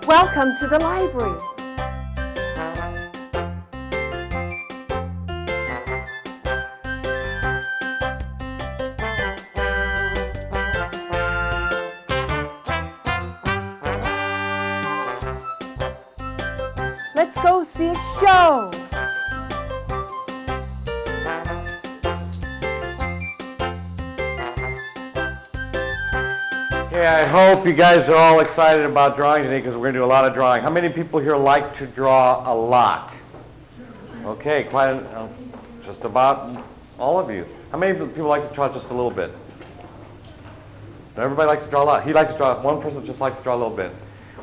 Welcome to the library. Let's go see a show. Okay, I hope you guys are all excited about drawing today because we're going to do a lot of drawing. How many people here like to draw a lot? Okay, just about all of you. How many people like to draw just a little bit? Everybody likes to draw a lot. He likes to draw, one person just likes to draw a little bit.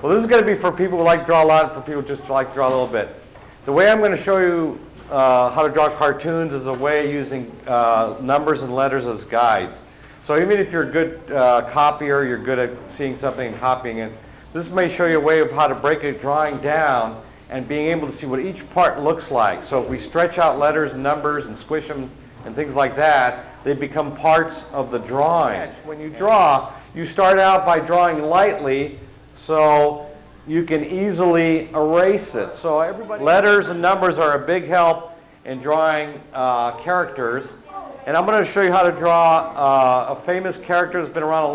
Well, this is going to be for people who like to draw a lot and for people who just like to draw a little bit. The way I'm going to show you how to draw cartoons is a way of using numbers and letters as guides. So even if you're a good copier, you're good at seeing something and copying it, this may show you a way of how to break a drawing down and being able to see what each part looks like. So if we stretch out letters and numbers and squish them and things like that, they become parts of the drawing. When you draw, you start out by drawing lightly so you can easily erase it. So letters and numbers are a big help in drawing characters. And I'm going to show you how to draw a famous character that's been around a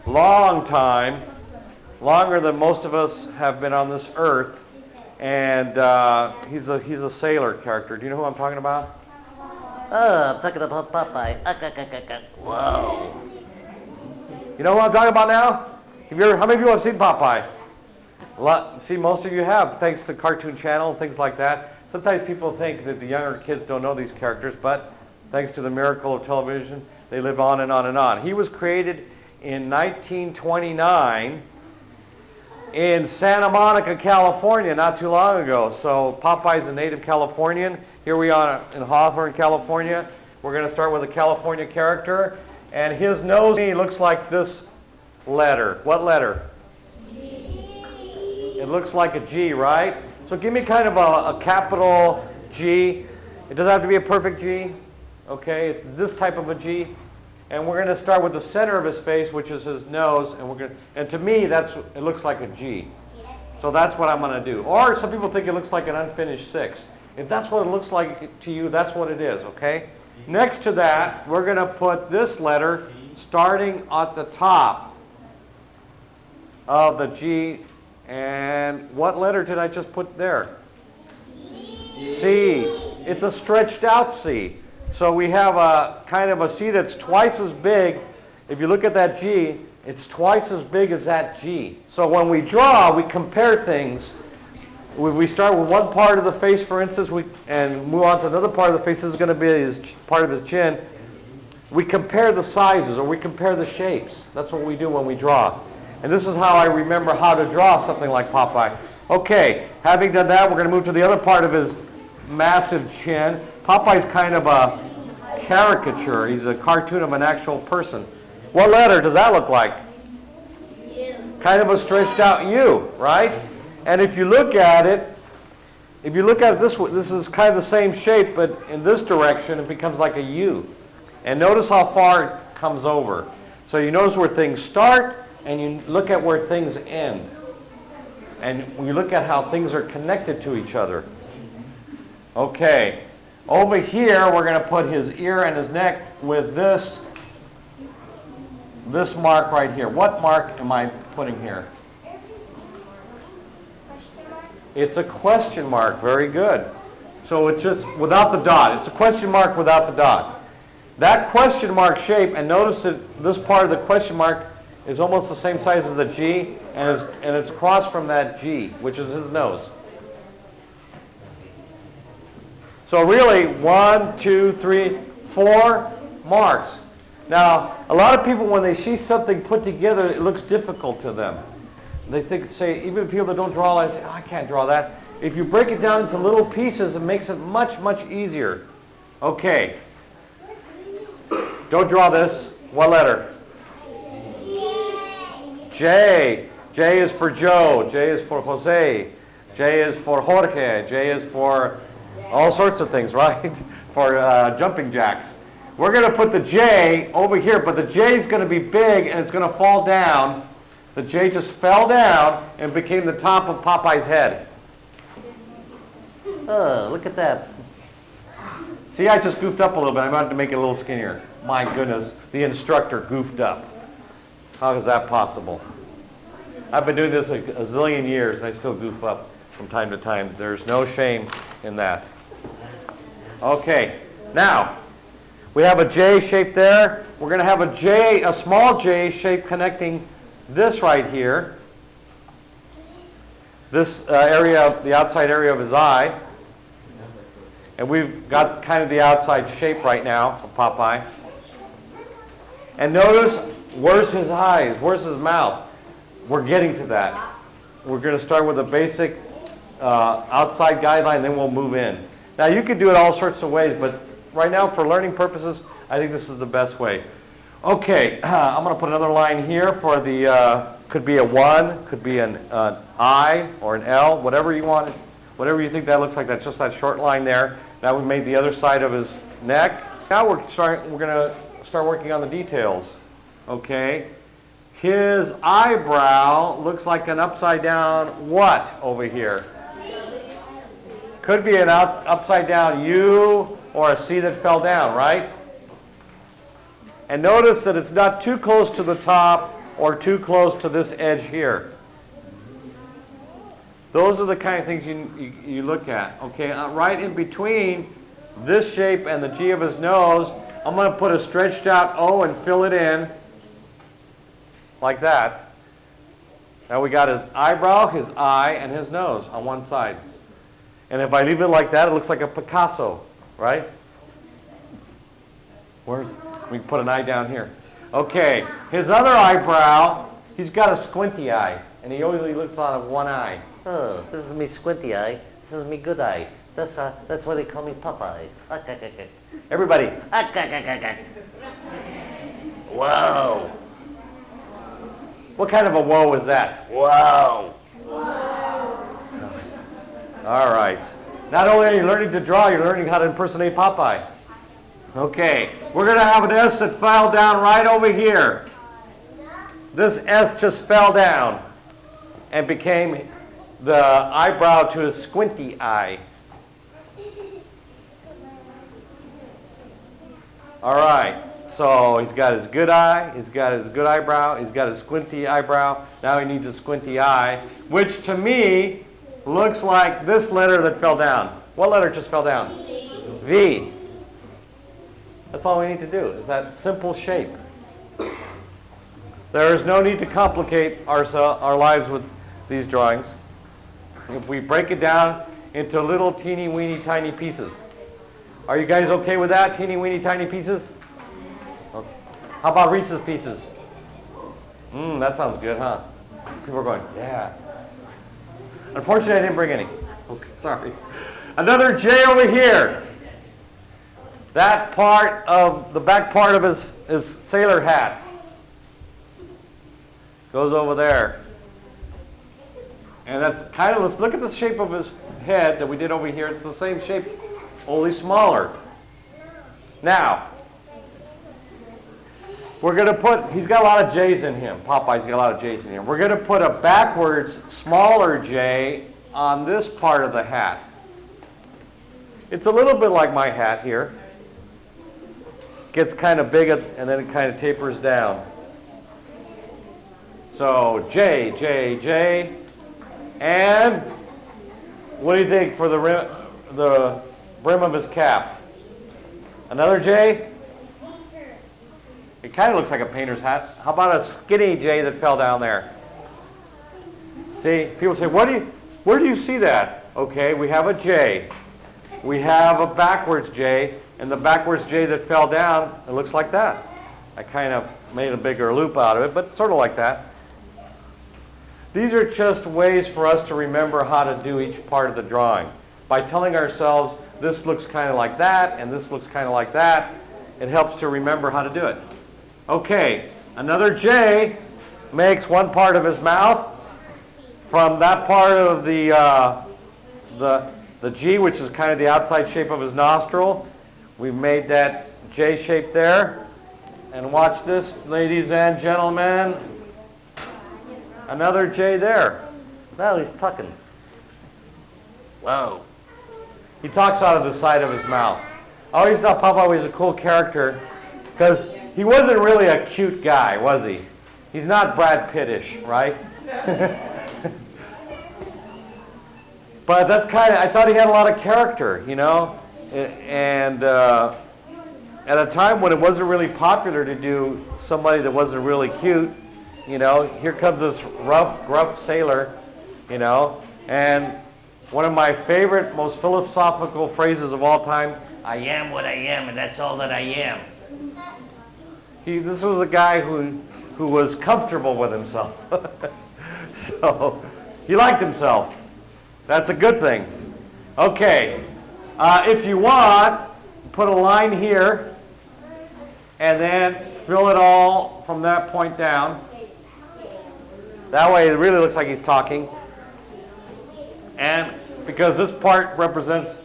long time, longer than most of us have been on this earth. And he's a sailor character. Do you know who I'm talking about? Oh, I'm talking about Popeye. Whoa. You know who I'm talking about now? How many of you have seen Popeye? A lot. See, most of you have, thanks to Cartoon Channel and things like that. Sometimes people think that the younger kids don't know these characters, but thanks to the miracle of television, they live on and on and on. He was created in 1929 in Santa Monica, California, not too long ago. So Popeye's a native Californian. Here we are in Hawthorne, California. We're going to start with a California character. And his nose looks like this letter. What letter? G. It looks like a G, right? So give me kind of a capital G. It doesn't have to be a perfect G. Okay, this type of a G, and we're going to start with the center of his face, which is his nose, and to me, it looks like a G. So that's what I'm going to do. Or some people think it looks like an unfinished 6. If that's what it looks like to you, that's what it is. Okay. Next to that, we're going to put this letter starting at the top of the G. And what letter did I just put there? C. It's a stretched out C. So we have a kind of a C that's twice as big. If you look at that G, it's twice as big as that G. So when we draw, we compare things. We start with one part of the face, for instance, and move on to another part of the face. This is going to be part of his chin. We compare the sizes, or we compare the shapes. That's what we do when we draw. And this is how I remember how to draw something like Popeye. Okay, having done that, we're going to move to the other part of his massive chin. Popeye's kind of a caricature. He's a cartoon of an actual person. What letter does that look like? U. Kind of a stretched out U, right? And if you look at it, this way, this is kind of the same shape, but in this direction, it becomes like a U. And notice how far it comes over. So you notice where things start, and you look at where things end. And you look at how things are connected to each other. Okay. Over here, we're going to put his ear and his neck with this mark right here. What mark am I putting here? It's a question mark. Very good. So it's just without the dot. It's a question mark without the dot. That question mark shape, and notice that this part of the question mark is almost the same size as the G, and it's across from that G, which is his nose. So really, 1, 2, 3, 4 marks. Now, a lot of people, when they see something put together, it looks difficult to them. They say, even people that don't draw, they say, oh, I can't draw that. If you break it down into little pieces, it makes it much, much easier. Okay. Don't draw this. What letter? J. J is for Joe. J is for Jose. J is for Jorge. J is for all sorts of things, right? For jumping jacks. We're going to put the J over here, but the J is going to be big and it's going to fall down. The J just fell down and became the top of Popeye's head. Oh, look at that. See, I just goofed up a little bit. I wanted to make it a little skinnier. My goodness, the instructor goofed up. How is that possible? I've been doing this a zillion years, and I still goof up from time to time. There's no shame in that. Okay, now, we have a J shape there. We're going to have a small J shape connecting this right here. This area, the outside area of his eye. And we've got kind of the outside shape right now of Popeye. And notice, where's his eyes? Where's his mouth? We're getting to that. We're going to start with a basic outside guideline, then we'll move in. Now, you could do it all sorts of ways, but right now, for learning purposes, I think this is the best way. Okay, I'm going to put another line here for the, could be a 1, could be an I or an L, whatever you want, whatever you think that looks like. That's just that short line there. Now we made the other side of his neck. Now we're going to start working on the details. Okay, his eyebrow looks like an upside down what over here? Could be an upside down U or a C that fell down, right? And notice that it's not too close to the top or too close to this edge here. Those are the kind of things you look at. Okay, right in between this shape and the G of his nose, I'm going to put a stretched out O and fill it in like that. Now we got his eyebrow, his eye, and his nose on one side. And if I leave it like that, it looks like a Picasso, right? We can put an eye down here. Okay, his other eyebrow, he's got a squinty eye, and he only looks out of one eye. Oh, this is me squinty eye. This is me good eye. That's why they call me Popeye. Everybody. Whoa. What kind of a whoa is that? Whoa. All right. Not only are you learning to draw, you're learning how to impersonate Popeye. Okay, we're going to have an S that fell down right over here. This S just fell down and became the eyebrow to his squinty eye. All right, so he's got his good eye, he's got his good eyebrow, he's got his squinty eyebrow. Now he needs a squinty eye, which to me looks like this letter that fell down. What letter just fell down? V. That's all we need to do, is that simple shape. There is no need to complicate our lives with these drawings. If we break it down into little teeny weeny tiny pieces. Are you guys okay with that? Teeny weeny tiny pieces? Okay. How about Reese's Pieces? That sounds good, huh? People are going, yeah. Unfortunately, I didn't bring any. Okay, sorry. Another J over here. That part of the back part of his sailor hat goes over there. And that's kind of, let's look at the shape of his head that we did over here. It's the same shape, only smaller. Now, we're going to put, he's got a lot of J's in him. Popeye's got a lot of J's in him. We're going to put a backwards, smaller J on this part of the hat. It's a little bit like my hat here. Gets kind of big and then it kind of tapers down. So J, J, J. And what do you think for the brim of his cap? Another J? It kind of looks like a painter's hat. How about a skinny J that fell down there? See, people say, where do you see that? Okay, we have a J. We have a backwards J, and the backwards J that fell down, it looks like that. I kind of made a bigger loop out of it, but sort of like that. These are just ways for us to remember how to do each part of the drawing. By telling ourselves, this looks kind of like that, and this looks kind of like that, it helps to remember how to do it. Okay, another J makes one part of his mouth from that part of the G, which is kind of the outside shape of his nostril. We've made that J shape there. And watch this, ladies and gentlemen. Another J there. No, he's tucking. Whoa. He talks out of the side of his mouth. I always thought Popeye was a cool character because he wasn't really a cute guy, was he? He's not Brad Pitt-ish, right? But that's kind of, I thought he had a lot of character, you know? And at a time when it wasn't really popular to do somebody that wasn't really cute, you know, here comes this rough, gruff sailor, you know, and one of my favorite, most philosophical phrases of all time, I am what I am, and that's all that I am. This was a guy who was comfortable with himself. So he liked himself. That's a good thing. Okay, if you want, put a line here, and then fill it all from that point down. That way it really looks like he's talking. And because this part represents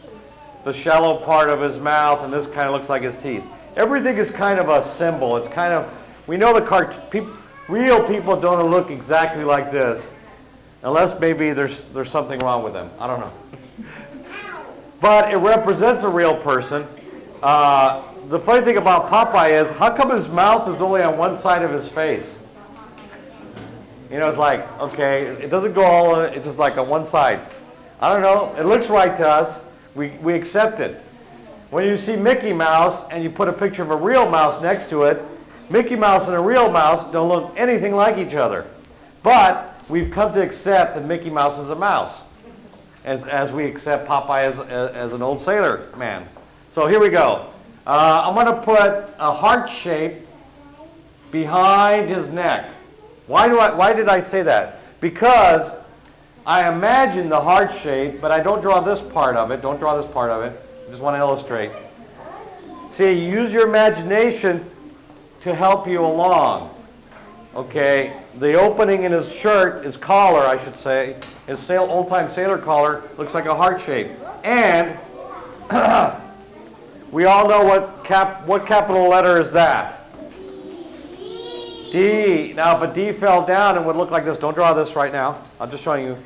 the shallow part of his mouth, and this kind of looks like his teeth. Everything is kind of a symbol. It's kind of, we know the real people don't look exactly like this, unless maybe there's something wrong with them. I don't know. But it represents a real person. The funny thing about Popeye is, how come his mouth is only on one side of his face? You know, it's like, okay, it doesn't go all, it's just like on one side. I don't know, it looks right to us. We accept it. When you see Mickey Mouse and you put a picture of a real mouse next to it, Mickey Mouse and a real mouse don't look anything like each other. But we've come to accept that Mickey Mouse is a mouse, as we accept Popeye as an old sailor man. So here we go. I'm going to put a heart shape behind his neck. Why did I say that? Because I imagine the heart shape, but I don't draw this part of it. Don't draw this part of it. I just want to illustrate. See, you use your imagination to help you along. Okay, the opening in his shirt, his collar, I should say, his old-time sailor collar, looks like a heart shape. And we all know what capital letter is that? D. Now, if a D fell down, it would look like this. Don't draw this right now. I'm just showing you.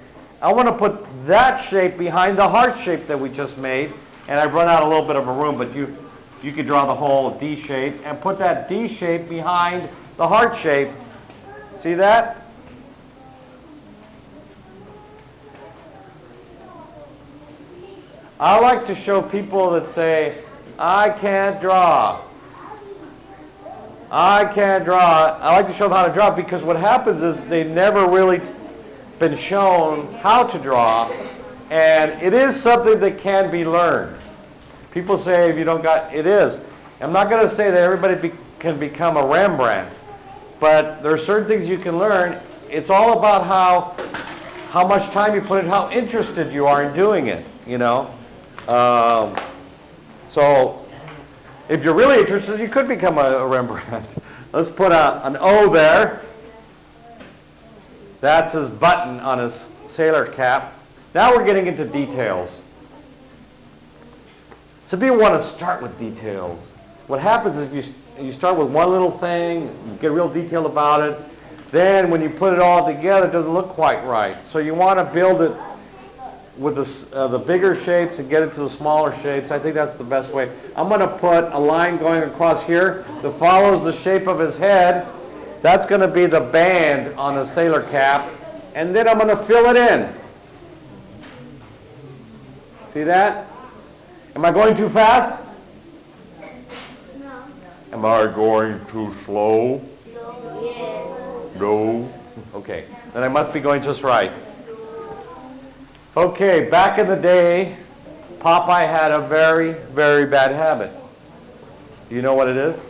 I want to put that shape behind the heart shape that we just made. And I've run out a little bit of a room, but you could draw the whole D shape and put that D shape behind the heart shape. See that? I like to show people that say, I can't draw. I can't draw. I like to show them how to draw because what happens is they've never really been shown how to draw, and it is something that can be learned. People say if you don't got, it is. I'm not going to say that everybody can become a Rembrandt, but there are certain things you can learn. It's all about how much time you put in, how interested you are in doing it, you know. So if you're really interested, you could become a Rembrandt. Let's put an O there. That's his button on his sailor cap. Now we're getting into details. So people want to start with details. What happens is if you start with one little thing, you get real detailed about it, then when you put it all together, it doesn't look quite right. So you want to build it with the bigger shapes and get it to the smaller shapes. I think that's the best way. I'm going to put a line going across here that follows the shape of his head. That's going to be the band on the sailor cap. And then I'm going to fill it in. See that? Am I going too fast? No. Am I going too slow? No. Yes. No. Okay. Then I must be going just right. Okay, back in the day, Popeye had a very, very bad habit. Do you know what it is?